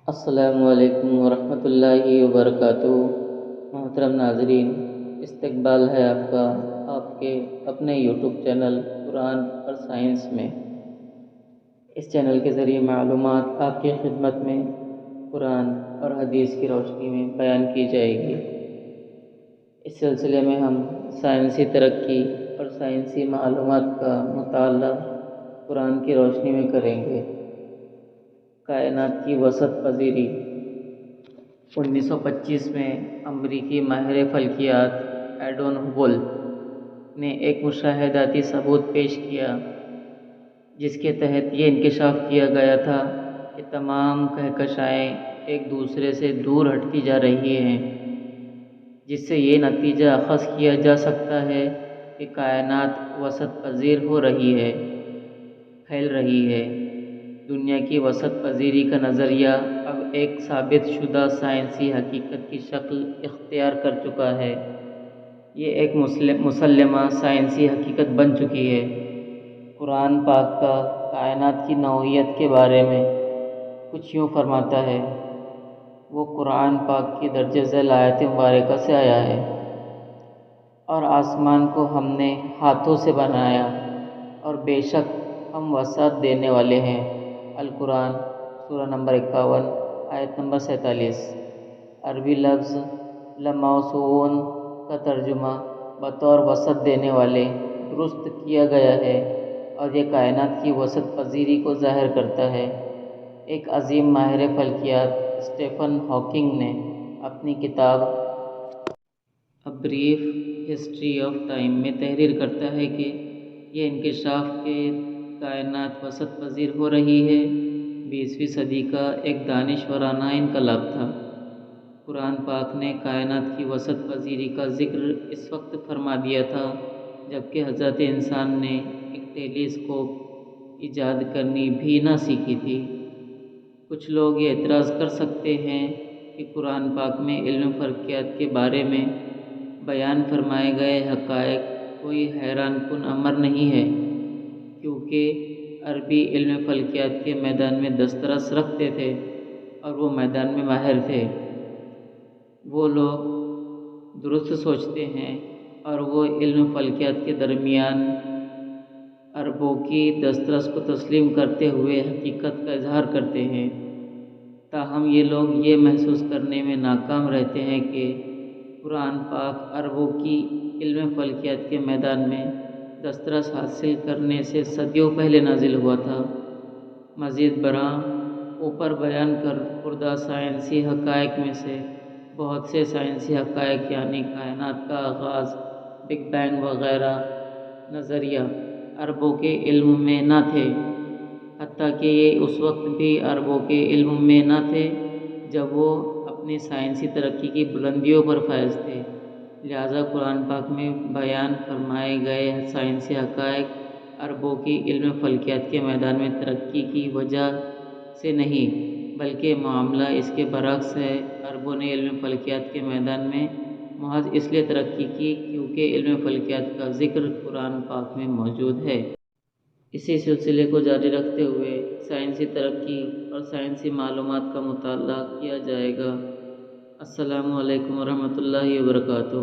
السلام علیکم ورحمۃ اللہ وبرکاتہ۔ محترم ناظرین، استقبال ہے آپ کا آپ کے اپنے یوٹیوب چینل قرآن اور سائنس میں۔ اس چینل کے ذریعے معلومات آپ کی خدمت میں قرآن اور حدیث کی روشنی میں بیان کی جائے گی۔ اس سلسلے میں ہم سائنسی ترقی اور سائنسی معلومات کا مطالعہ قرآن کی روشنی میں کریں گے۔ کائنات کی وسعت پذیری۔ 1925 میں امریکی ماہر فلکیات ایڈون ہبل نے ایک مشاہداتی ثبوت پیش کیا، جس کے تحت یہ انکشاف کیا گیا تھا کہ تمام کہکشائیں ایک دوسرے سے دور ہٹتی جا رہی ہیں، جس سے یہ نتیجہ اخذ کیا جا سکتا ہے کہ کائنات وسعت پذیر ہو رہی ہے، پھیل رہی ہے۔ دنیا کی وسعت پذیری کا نظریہ اب ایک ثابت شدہ سائنسی حقیقت کی شکل اختیار کر چکا ہے۔ یہ ایک مسلمہ سائنسی حقیقت بن چکی ہے۔ قرآن پاک کا کائنات کی نوعیت کے بارے میں کچھ یوں فرماتا ہے: وہ قرآن پاک کی درج ذیل آیت مبارکہ سے آیا ہے: اور آسمان کو ہم نے ہاتھوں سے بنایا، اور بے شک ہم وسعت دینے والے ہیں۔ القرآن سورہ نمبر 51 آیت نمبر 47۔ عربی لفظ لموسوعون کا ترجمہ بطور وسعت دینے والے درست کیا گیا ہے، اور یہ کائنات کی وسعت پذیری کو ظاہر کرتا ہے۔ ایک عظیم ماہر فلکیات اسٹیفن ہاکنگ نے اپنی کتاب a brief history of time میں تحریر کرتا ہے کہ یہ انکشاف کہ کائنات وسعت پذیر ہو رہی ہے 20ویں صدی کا ایک دانشورانہ انقلاب تھا۔ قرآن پاک نے کائنات کی وسعت پذیری کا ذکر اس وقت فرما دیا تھا جبکہ حضرت انسان نے ایک ٹیلی اسکوپ ایجاد کرنی بھی نہ سیکھی تھی۔ کچھ لوگ یہ اعتراض کر سکتے ہیں کہ قرآن پاک میں علم فلکیات کے بارے میں بیان فرمائے گئے حقائق کوئی حیران کن امر نہیں ہے، کیونکہ عربی علم فلکیات کے میدان میں دسترس رکھتے تھے اور وہ میدان میں ماہر تھے۔ وہ لوگ درست سوچتے ہیں اور وہ علم فلکیات کے درمیان عربوں کی دسترس کو تسلیم کرتے ہوئے حقیقت کا اظہار کرتے ہیں۔ تاہم یہ لوگ یہ محسوس کرنے میں ناکام رہتے ہیں کہ قرآن پاک عربوں کی علم فلکیات کے میدان میں دسترس حاصل کرنے سے صدیوں پہلے نازل ہوا تھا۔ مزید برآں اوپر بیان کردہ سائنسی حقائق میں سے بہت سے سائنسی حقائق یعنی کائنات کا آغاز، بگ بینگ وغیرہ نظریہ عربوں کے علم میں نہ تھے، حتیٰ کہ یہ اس وقت بھی عربوں کے علم میں نہ تھے جب وہ اپنی سائنسی ترقی کی بلندیوں پر فائز تھے۔ لہٰذا قرآن پاک میں بیان فرمائے گئے سائنسی حقائق عربوں کی علم فلکیات کے میدان میں ترقی کی وجہ سے نہیں، بلکہ معاملہ اس کے برعکس ہے۔ عربوں نے علم فلکیات کے میدان میں محض اس لیے ترقی کی کیونکہ علم فلکیات کا ذکر قرآن پاک میں موجود ہے۔ اسی سلسلے کو جاری رکھتے ہوئے سائنسی ترقی اور سائنسی معلومات کا مطالعہ کیا جائے گا۔ السلام علیکم ورحمۃ اللہ وبرکاتہ۔